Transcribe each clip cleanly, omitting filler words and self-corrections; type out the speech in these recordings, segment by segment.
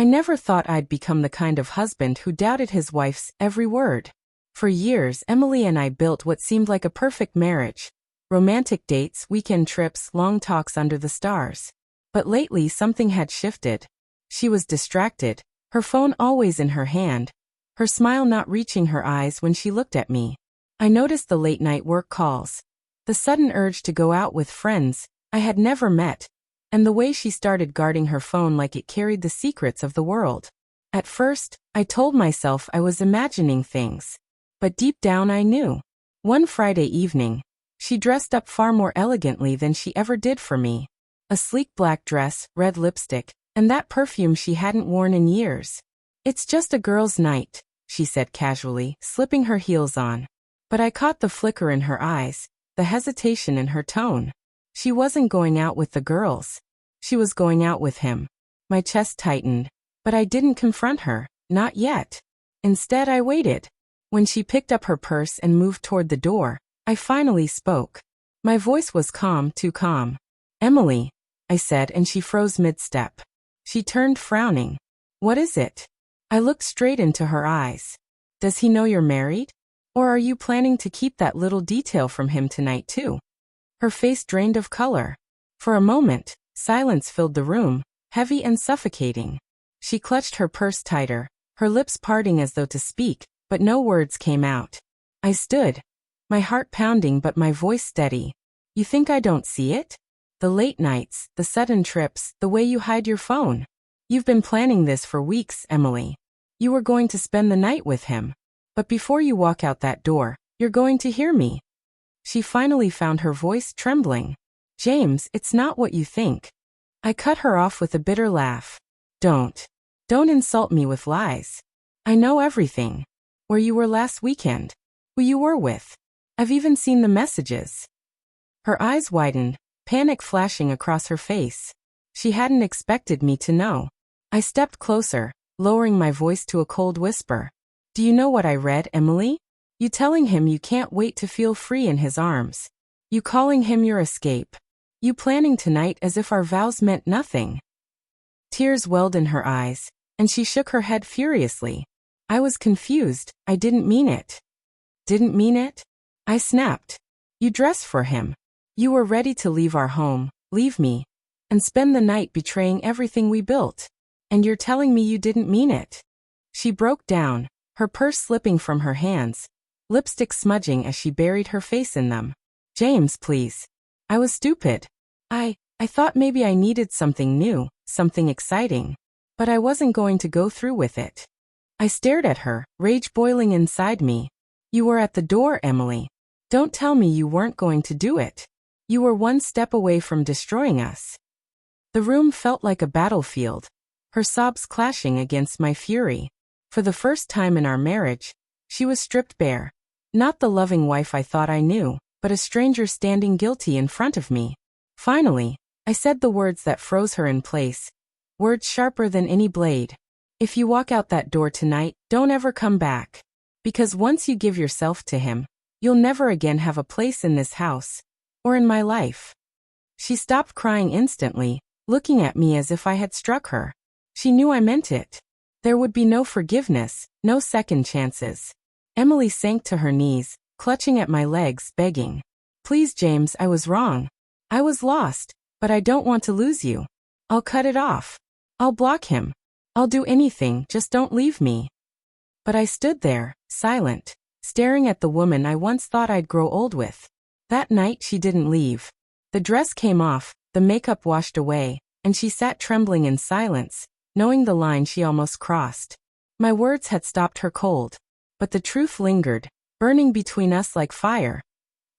I never thought I'd become the kind of husband who doubted his wife's every word. For years, Emily and I built what seemed like a perfect marriage. Romantic dates, weekend trips, long talks under the stars. But lately something had shifted. She was distracted, her phone always in her hand, her smile not reaching her eyes when she looked at me. I noticed the late-night work calls, the sudden urge to go out with friends I had never met, and the way she started guarding her phone like it carried the secrets of the world. At first, I told myself I was imagining things. But deep down I knew. One Friday evening, she dressed up far more elegantly than she ever did for me. A sleek black dress, red lipstick, and that perfume she hadn't worn in years. "It's just a girl's night," she said casually, slipping her heels on. But I caught the flicker in her eyes, the hesitation in her tone. She wasn't going out with the girls. She was going out with him. My chest tightened, but I didn't confront her, not yet. Instead, I waited. When she picked up her purse and moved toward the door, I finally spoke. My voice was calm, too calm. "Emily," I said, and she froze mid-step. She turned, frowning. "What is it?" I looked straight into her eyes. "Does he know you're married? Or are you planning to keep that little detail from him tonight too?" Her face drained of color. For a moment, silence filled the room, heavy and suffocating. She clutched her purse tighter, her lips parting as though to speak, but no words came out. I stood, my heart pounding but my voice steady. "You think I don't see it? The late nights, the sudden trips, the way you hide your phone. You've been planning this for weeks, Emily. You were going to spend the night with him. But before you walk out that door, you're going to hear me." She finally found her voice trembling. "James, it's not what you think." I cut her off with a bitter laugh. Don't insult me with lies. I know everything. Where you were last weekend. Who you were with. I've even seen the messages." Her eyes widened, panic flashing across her face. She hadn't expected me to know. I stepped closer, lowering my voice to a cold whisper. "Do you know what I read, Emily? You telling him you can't wait to feel free in his arms. You calling him your escape. You planning tonight as if our vows meant nothing." Tears welled in her eyes, and she shook her head furiously. I was confused. I didn't mean it. "Didn't mean it?" I snapped. "You dressed for him. You were ready to leave our home, leave me, and spend the night betraying everything we built. And you're telling me you didn't mean it." She broke down, her purse slipping from her hands, lipstick smudging as she buried her face in them. "James, please. I was stupid. I thought maybe I needed something new, something exciting. But I wasn't going to go through with it." I stared at her, rage boiling inside me. "You were at the door, Emily. Don't tell me you weren't going to do it. You were one step away from destroying us." The room felt like a battlefield, her sobs clashing against my fury. For the first time in our marriage, she was stripped bare. Not the loving wife I thought I knew, but a stranger standing guilty in front of me. Finally, I said the words that froze her in place, words sharper than any blade. "If you walk out that door tonight, don't ever come back. Because once you give yourself to him, you'll never again have a place in this house, or in my life." She stopped crying instantly, looking at me as if I had struck her. She knew I meant it. There would be no forgiveness, no second chances. Emily sank to her knees, clutching at my legs, begging. "Please, James, I was wrong. I was lost, but I don't want to lose you. I'll cut it off. I'll block him. I'll do anything, just don't leave me." But I stood there, silent, staring at the woman I once thought I'd grow old with. That night she didn't leave. The dress came off, the makeup washed away, and she sat trembling in silence, knowing the line she almost crossed. My words had stopped her cold, but the truth lingered, burning between us like fire.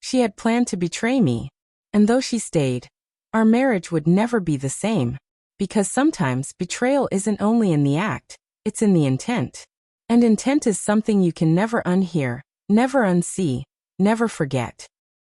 She had planned to betray me, and though she stayed, our marriage would never be the same. Because sometimes betrayal isn't only in the act, it's in the intent. And intent is something you can never unhear, never unsee, never forget.